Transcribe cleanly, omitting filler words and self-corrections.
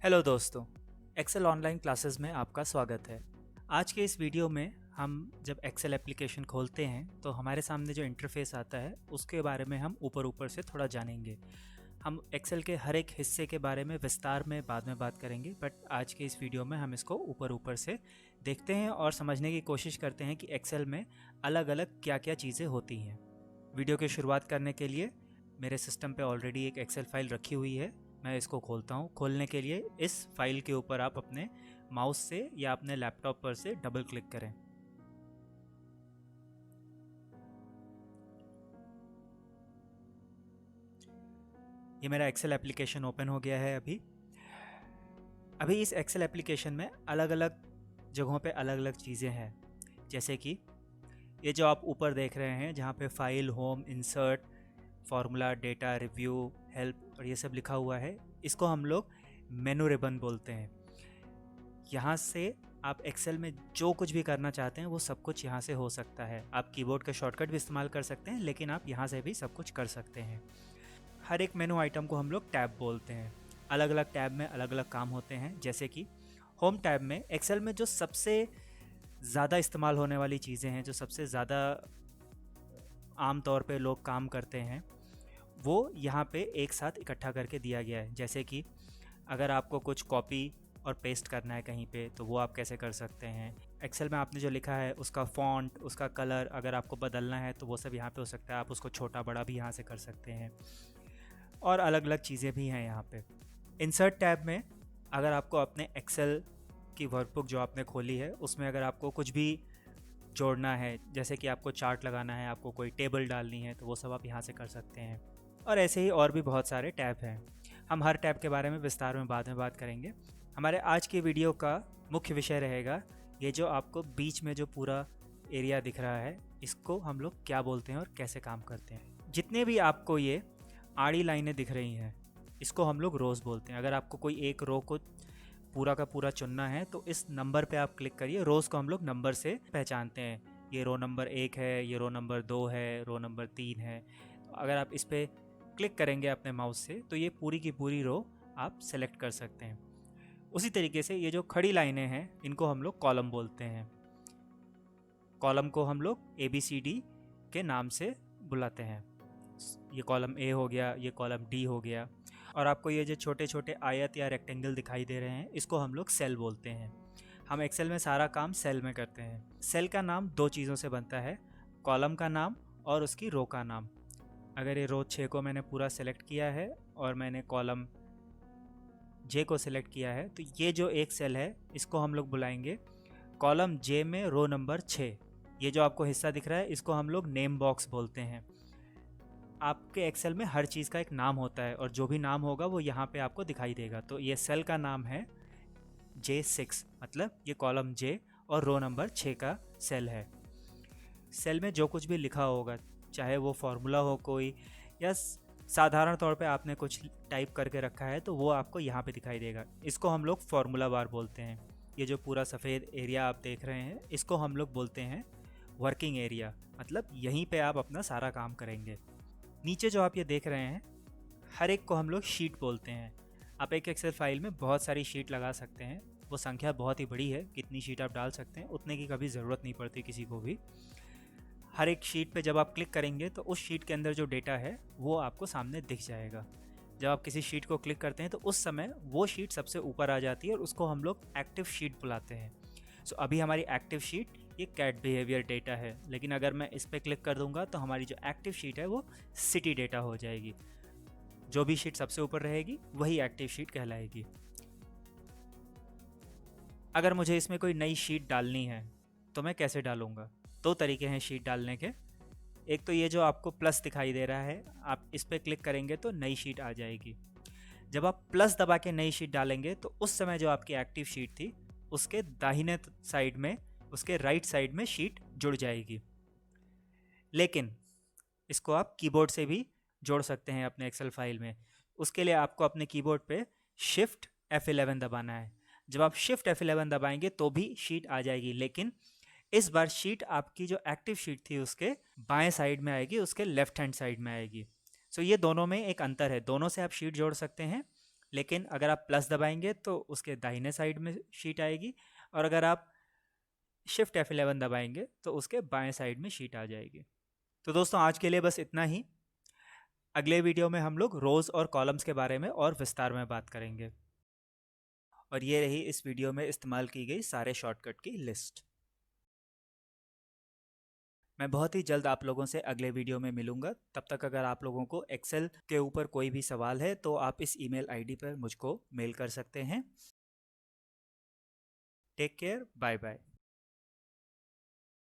Hello दोस्तों, Excel online classes में आपका स्वागत है। आज के इस वीडियो में हम जब एक्सेल एप्लीकेशन खोलते हैं तो हमारे सामने जो इंटरफेस आता है उसके बारे में हम ऊपर से थोड़ा जानेंगे। हम एक्सेल के हर एक हिस्से के बारे में विस्तार में बाद में बात करेंगे, बट आज के इस वीडियो में हम इसको ऊपर से देखते हैं और समझने की कोशिश करते हैं कि एक्सेल में अलग अलग क्या क्या चीज़ें होती हैं। वीडियो की शुरुआत करने के लिए मेरे सिस्टम पे ऑलरेडी एक एक्सेल फाइल रखी हुई है। मैं इसको खोलता हूँ। खोलने के लिए इस फाइल के ऊपर आप अपने माउस से या अपने लैपटॉप पर से डबल क्लिक करें। ये मेरा एक्सेल एप्लीकेशन ओपन हो गया है। अभी इस एक्सेल एप्लीकेशन में अलग अलग जगहों पे अलग अलग चीज़ें हैं, जैसे कि ये जो आप ऊपर देख रहे हैं जहाँ पे file, home, insert, formula, data, review, help और ये सब लिखा हुआ है, इसको हम लोग मेनू रिबन बोलते हैं। यहाँ से आप एक्सेल में जो कुछ भी करना चाहते हैं वो सब कुछ यहाँ से हो सकता है। आप कीबोर्ड का शॉर्टकट भी इस्तेमाल कर सकते हैं, लेकिन आप यहाँ से भी सब कुछ कर सकते हैं। हर एक मेनू आइटम को हम लोग टैब बोलते हैं। अलग अलग टैब में अलग अलग काम होते हैं। जैसे कि होम टैब में एक्सेल में जो सबसे ज़्यादा इस्तेमाल होने वाली चीज़ें हैं, जो सबसे ज़्यादा आम तौर पे लोग काम करते हैं, वो यहाँ पे एक साथ इकट्ठा करके दिया गया है। जैसे कि अगर आपको कुछ कॉपी और पेस्ट करना है कहीं पे, तो वो आप कैसे कर सकते हैं। एक्सेल में आपने जो लिखा है उसका फ़ॉन्ट, उसका कलर अगर आपको बदलना है तो वो सब यहाँ पे हो सकता है। आप उसको छोटा बड़ा भी यहाँ से कर सकते हैं और अलग अलग चीज़ें भी हैं यहाँ पे। इंसर्ट टैब में अगर आपको अपने एक्सेल की वर्कबुक जो आपने खोली है उसमें अगर आपको कुछ भी जोड़ना है, जैसे कि आपको चार्ट लगाना है, आपको कोई टेबल डालनी है, तो वो सब आप यहाँ से कर सकते हैं। और ऐसे ही और भी बहुत सारे टैब हैं। हम हर टैब के बारे में विस्तार में बाद में बात करेंगे। हमारे आज की वीडियो का मुख्य विषय रहेगा ये जो आपको बीच में जो पूरा एरिया दिख रहा है, इसको हम लोग क्या बोलते हैं और कैसे काम करते हैं। जितने भी आपको ये आड़ी लाइनें दिख रही हैं, इसको हम लोग रोज़ बोलते हैं। अगर आपको कोई एक रो को पूरा का पूरा चुनना है तो इस नंबर पे आप क्लिक करिए। रोज़ को हम लोग नंबर से पहचानते हैं। ये रो नंबर 1 है, ये रो नंबर 2 है, रो नंबर 3 है। तो अगर आप इस पर क्लिक करेंगे अपने माउस से तो ये पूरी की पूरी रो आप सेलेक्ट कर सकते हैं। उसी तरीके से ये जो खड़ी लाइनें हैं इनको हम लोग कॉलम बोलते हैं। कॉलम को हम लोग ABCD के नाम से बुलाते हैं। ये कॉलम A हो गया, ये कॉलम D हो गया। और आपको ये जो छोटे छोटे आयत या रेक्टेंगल दिखाई दे रहे हैं, इसको हम लोग सेल बोलते हैं। हम एक्सेल में सारा काम सेल में करते हैं। सेल का नाम दो चीज़ों से बनता है, कॉलम का नाम और उसकी रो का नाम। अगर ये रो 6 को मैंने पूरा सेलेक्ट किया है और मैंने कॉलम J को सिलेक्ट किया है, तो ये जो एक सेल है इसको हम लोग बुलाएंगे कॉलम J में रो नंबर 6। ये जो आपको हिस्सा दिख रहा है इसको हम लोग नेम बॉक्स बोलते हैं। आपके एक्सेल में हर चीज़ का एक नाम होता है और जो भी नाम होगा वो यहाँ पे आपको दिखाई देगा। तो ये सेल का नाम है J6, मतलब ये कॉलम J और रो नंबर 6 का सेल है। सेल में जो कुछ भी लिखा होगा, चाहे वो फार्मूला हो कोई, या साधारण तौर पे आपने कुछ टाइप करके रखा है, तो वो आपको यहाँ पे दिखाई देगा। इसको हम लोग फार्मूला बार बोलते हैं। ये जो पूरा सफ़ेद एरिया आप देख रहे हैं इसको हम लोग बोलते हैं वर्किंग एरिया, मतलब यहीं पे आप अपना सारा काम करेंगे। नीचे जो आप ये देख रहे हैं, हर एक को हम लोग शीट बोलते हैं। आप एक एक्सेल फाइल में बहुत सारी शीट लगा सकते हैं। वो संख्या बहुत ही बड़ी है, कितनी शीट आप डाल सकते हैं उतने की कभी ज़रूरत नहीं पड़ती किसी को भी। हर एक शीट पे जब आप क्लिक करेंगे तो उस शीट के अंदर जो डेटा है वो आपको सामने दिख जाएगा। जब आप किसी शीट को क्लिक करते हैं तो उस समय वो शीट सबसे ऊपर आ जाती है और उसको हम लोग एक्टिव शीट बुलाते हैं। सो अभी हमारी एक्टिव शीट ये कैट बिहेवियर डेटा है, लेकिन अगर मैं इस पर क्लिक कर दूंगा तो हमारी जो एक्टिव शीट है वो सिटी डेटा हो जाएगी। जो भी शीट सबसे ऊपर रहेगी वही एक्टिव शीट कहलाएगी। अगर मुझे इसमें कोई नई शीट डालनी है तो मैं कैसे डालूंगा? दो तरीके हैं शीट डालने के। एक तो ये जो आपको प्लस दिखाई दे रहा है, आप इस पर क्लिक करेंगे तो नई शीट आ जाएगी। जब आप प्लस दबा के नई शीट डालेंगे तो उस समय जो आपकी एक्टिव शीट थी उसके दाहिने साइड में, उसके राइट साइड में शीट जुड़ जाएगी। लेकिन इसको आप कीबोर्ड से भी जोड़ सकते हैं अपने एक्सेल फाइल में। उसके लिए आपको अपने कीबोर्ड पे शिफ्ट F11 दबाना है। जब आप शिफ्ट F11 दबाएंगे तो भी शीट आ जाएगी, लेकिन इस बार शीट आपकी जो एक्टिव शीट थी उसके बाएं साइड में आएगी, उसके लेफ्ट हैंड साइड में आएगी। सो ये दोनों में एक अंतर है। दोनों से आप शीट जोड़ सकते हैं, लेकिन अगर आप प्लस दबाएंगे तो उसके दाहिने साइड में शीट आएगी, और अगर आप शिफ्ट F11 दबाएंगे तो उसके बाएं साइड में शीट आ जाएगी। तो दोस्तों आज के लिए बस इतना ही। अगले वीडियो में हम लोग रोज़ और कॉलम्स के बारे में और विस्तार में बात करेंगे। और ये रही इस वीडियो में इस्तेमाल की गई सारे शॉर्टकट की लिस्ट। मैं बहुत ही जल्द आप लोगों से अगले वीडियो में मिलूंगा। तब तक अगर आप लोगों को एक्सेल के ऊपर कोई भी सवाल है तो आप इस ईमेल आईडी पर मुझको मेल कर सकते हैं। Take care, bye bye.